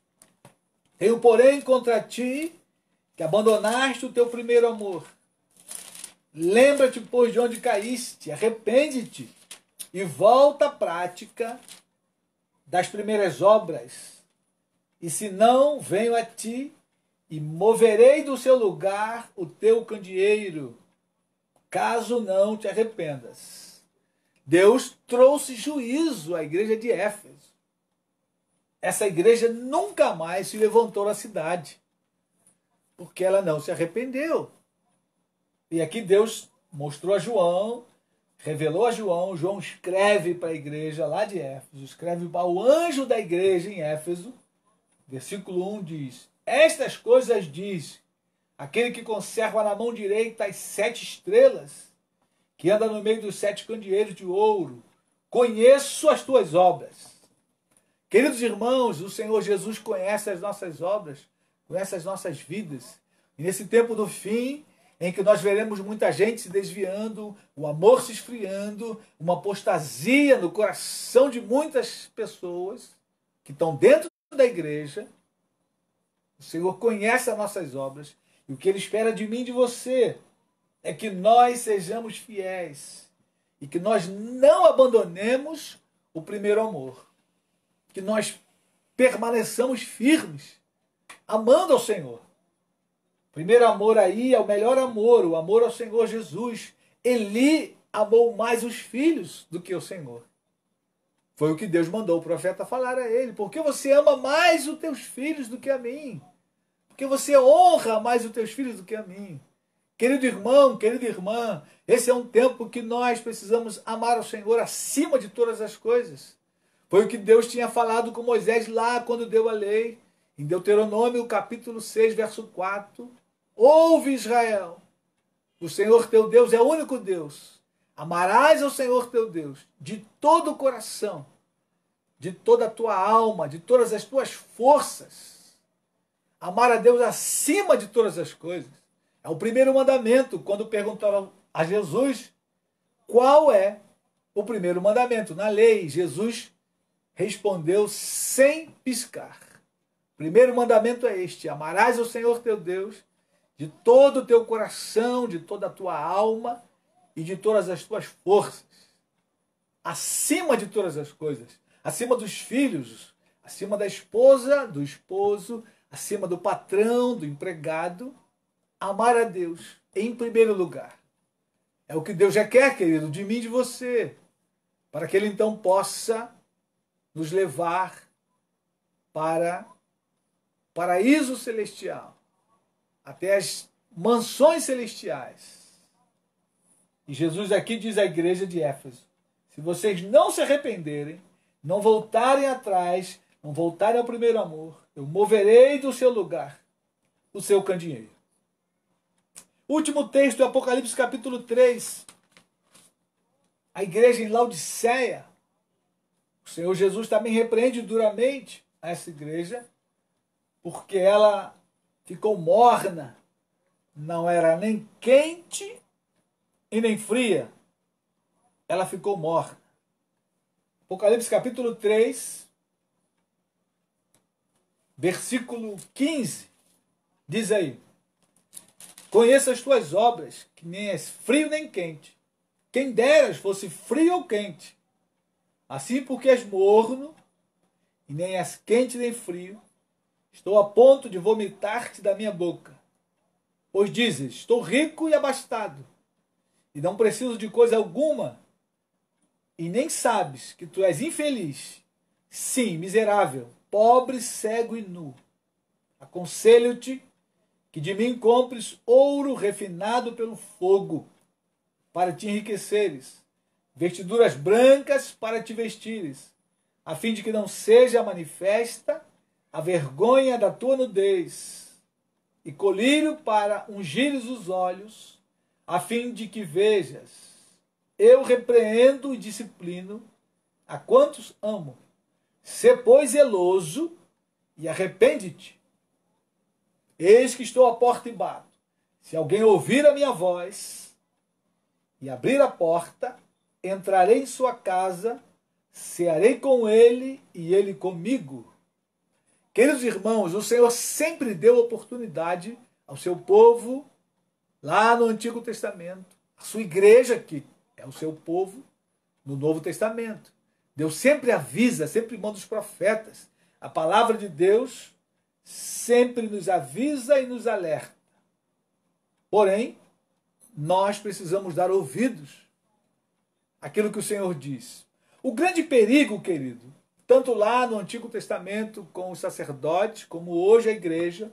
tenho, porém, contra ti que abandonaste o teu primeiro amor. Lembra-te, pois, de onde caíste, arrepende-te e volta à prática das primeiras obras. E se não, venho a ti e moverei do seu lugar o teu candeeiro, caso não te arrependas. Deus trouxe juízo à igreja de Éfeso. Essa igreja nunca mais se levantou na cidade, porque ela não se arrependeu. E aqui Deus mostrou a João, revelou a João, João escreve para a igreja lá de Éfeso, escreve para o anjo da igreja em Éfeso, versículo 1 diz: estas coisas diz aquele que conserva na mão direita as 7 estrelas, que anda no meio dos 7 candeeiros de ouro. Conheço as tuas obras. Queridos irmãos, o Senhor Jesus conhece as nossas obras, conhece as nossas vidas. E nesse tempo do fim, em que nós veremos muita gente se desviando, o amor se esfriando, uma apostasia no coração de muitas pessoas que estão dentro da igreja, o Senhor conhece as nossas obras, e o que Ele espera de mim e de você é que nós sejamos fiéis e que nós não abandonemos o primeiro amor, que nós permaneçamos firmes, amando ao Senhor. Primeiro amor aí é o melhor amor, o amor ao Senhor Jesus. Eli amou mais os filhos do que o Senhor. Foi o que Deus mandou o profeta falar a ele. Por que você ama mais os teus filhos do que a mim? Porque você honra mais os teus filhos do que a mim. Querido irmão, querida irmã, esse é um tempo que nós precisamos amar o Senhor acima de todas as coisas. Foi o que Deus tinha falado com Moisés lá quando deu a lei. Em Deuteronômio, capítulo 6, verso 4. Ouve, Israel, o Senhor teu Deus é o único Deus. Amarás ao Senhor teu Deus de todo o coração, de toda a tua alma, de todas as tuas forças. Amar a Deus acima de todas as coisas. É o primeiro mandamento. Quando perguntaram a Jesus qual é o primeiro mandamento na lei, Jesus respondeu sem piscar. O primeiro mandamento é este: amarás ao Senhor teu Deus de todo o teu coração, de toda a tua alma e de todas as tuas forças. Acima de todas as coisas. Acima dos filhos, acima da esposa, do esposo, acima do patrão, do empregado, amar a Deus em primeiro lugar. É o que Deus já quer, querido, de mim e de você, para que Ele então possa nos levar para o paraíso celestial, até as mansões celestiais. E Jesus aqui diz à igreja de Éfeso: se vocês não se arrependerem, não voltarem atrás, não voltarem ao primeiro amor, eu moverei do seu lugar o seu candeeiro. Último texto do Apocalipse capítulo 3. A igreja em Laodiceia. O Senhor Jesus também repreende duramente essa igreja, porque ela ficou morna, não era nem quente e nem fria. Ela ficou morna. Apocalipse capítulo 3, versículo 15, diz aí: conheça as tuas obras, que nem és frio nem quente. Quem deras fosse frio ou quente. Assim, porque és morno, e nem és quente nem frio, estou a ponto de vomitar-te da minha boca. Pois dizes: estou rico e abastado, e não preciso de coisa alguma, e nem sabes que tu és infeliz, sim, miserável, pobre, cego e nu. Aconselho-te que de mim compres ouro refinado pelo fogo, para te enriqueceres, vestiduras brancas para te vestires, a fim de que não seja manifesta a vergonha da tua nudez, e colírio para ungires os olhos, a fim de que vejas. Eu repreendo e disciplino a quantos amo. Sê, pois, zeloso e arrepende-te. Eis que estou à porta e bato. Se alguém ouvir a minha voz e abrir a porta, entrarei em sua casa, cearei com ele e ele comigo. Queridos irmãos, o Senhor sempre deu oportunidade ao seu povo, lá no Antigo Testamento, a sua igreja, que é o seu povo, no Novo Testamento. Deus sempre avisa, sempre manda os profetas. A palavra de Deus sempre nos avisa e nos alerta. Porém, nós precisamos dar ouvidos àquilo que o Senhor diz. O grande perigo, querido, tanto lá no Antigo Testamento com os sacerdotes, como hoje a igreja,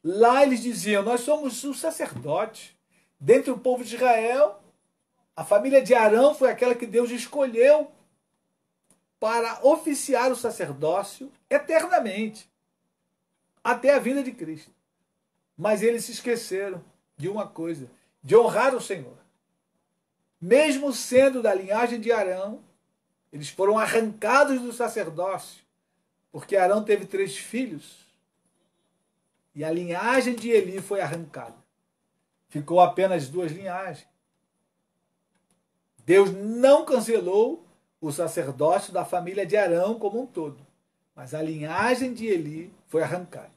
lá eles diziam: nós somos os sacerdotes. Dentre o povo de Israel, a família de Arão foi aquela que Deus escolheu para oficiar o sacerdócio eternamente, até a vinda de Cristo. Mas eles se esqueceram de uma coisa: de honrar o Senhor. Mesmo sendo da linhagem de Arão, eles foram arrancados do sacerdócio, porque Arão teve 3 filhos, e a linhagem de Eli foi arrancada. Ficou apenas 2 linhagens. Deus não cancelou o sacerdócio da família de Arão como um todo, mas a linhagem de Eli foi arrancada.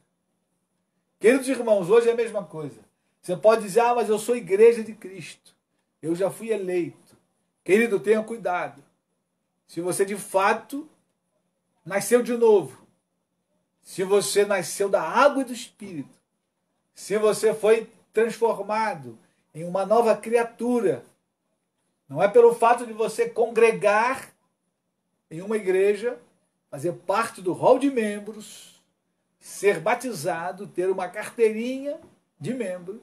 Queridos irmãos, hoje é a mesma coisa. Você pode dizer: mas eu sou igreja de Cristo, eu já fui eleito. Querido, tenha cuidado. Se você de fato nasceu de novo, se você nasceu da água e do Espírito, se você foi transformado em uma nova criatura, não é pelo fato de você congregar em uma igreja, fazer parte do hall de membros, ser batizado, ter uma carteirinha de membro,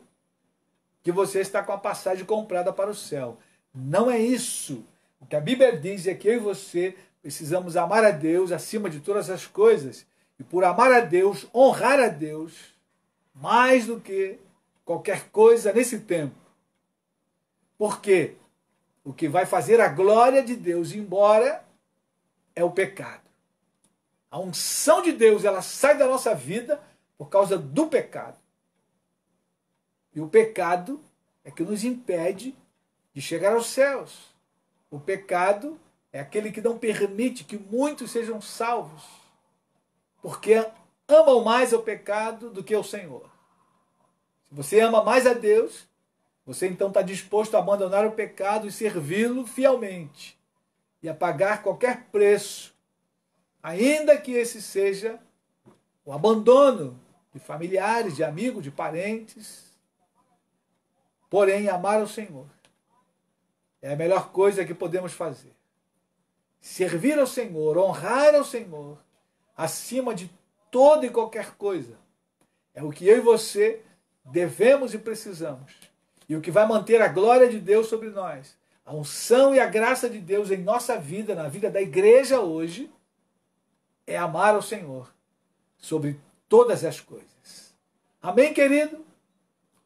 que você está com a passagem comprada para o céu. Não é isso. O que a Bíblia diz é que eu e você precisamos amar a Deus acima de todas as coisas, e por amar a Deus, honrar a Deus, mais do que qualquer coisa nesse tempo. Porque o que vai fazer a glória de Deus ir embora é o pecado. A unção de Deus, ela sai da nossa vida por causa do pecado. E o pecado é que nos impede de chegar aos céus. O pecado é aquele que não permite que muitos sejam salvos, porque amam mais o pecado do que o Senhor. Se você ama mais a Deus, você então está disposto a abandonar o pecado e servi-lo fielmente, e a pagar qualquer preço, ainda que esse seja o abandono de familiares, de amigos, de parentes. Porém, amar ao Senhor é a melhor coisa que podemos fazer. Servir ao Senhor, honrar ao Senhor, acima de toda e qualquer coisa, é o que eu e você devemos e precisamos. E o que vai manter a glória de Deus sobre nós, a unção e a graça de Deus em nossa vida, na vida da igreja hoje, é amar ao Senhor sobre todas as coisas. Amém, querido?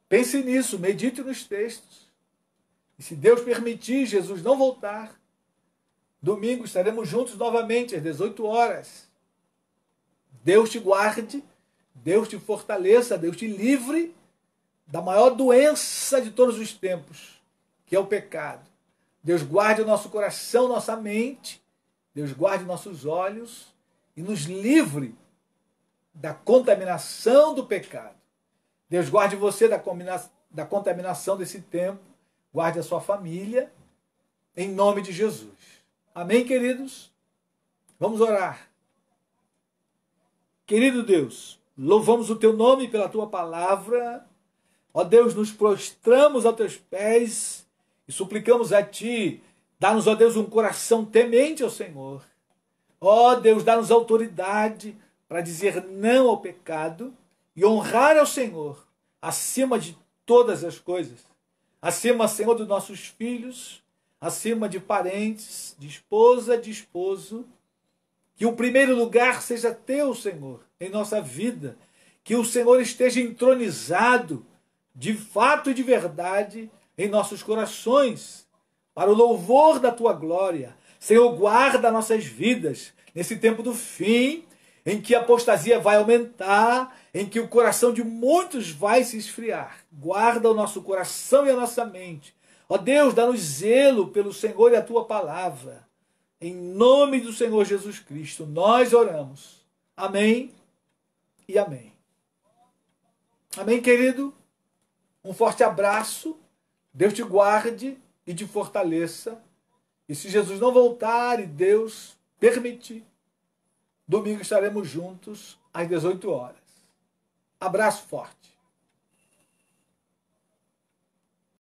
Pense nisso, medite nos textos. E se Deus permitir, Jesus não voltar, domingo estaremos juntos novamente às 18 horas. Deus te guarde, Deus te fortaleça, Deus te livre da maior doença de todos os tempos, que é o pecado. Deus guarde o nosso coração, nossa mente, Deus guarde nossos olhos e nos livre da contaminação do pecado. Deus guarde você da contaminação desse tempo, guarde a sua família, em nome de Jesus. Amém, queridos? Vamos orar. Querido Deus, louvamos o teu nome pela tua palavra. Ó Deus, nos prostramos aos teus pés e suplicamos a ti, dá-nos, ó Deus, um coração temente ao Senhor. Ó Deus, dá-nos autoridade para dizer não ao pecado e honrar ao Senhor acima de todas as coisas. Acima, Senhor, dos nossos filhos, acima de parentes, de esposa, de esposo. Que o primeiro lugar seja teu, Senhor, em nossa vida. Que o Senhor esteja entronizado, de fato e de verdade, em nossos corações, para o louvor da tua glória. Senhor, guarda nossas vidas nesse tempo do fim, em que a apostasia vai aumentar, em que o coração de muitos vai se esfriar. Guarda o nosso coração e a nossa mente. Ó Deus, dá-nos zelo pelo Senhor e a tua palavra. Em nome do Senhor Jesus Cristo, nós oramos. Amém e amém. Amém, querido? Um forte abraço. Deus te guarde e te fortaleça. E se Jesus não voltar e Deus permitir, domingo estaremos juntos às 18 horas. Abraço forte.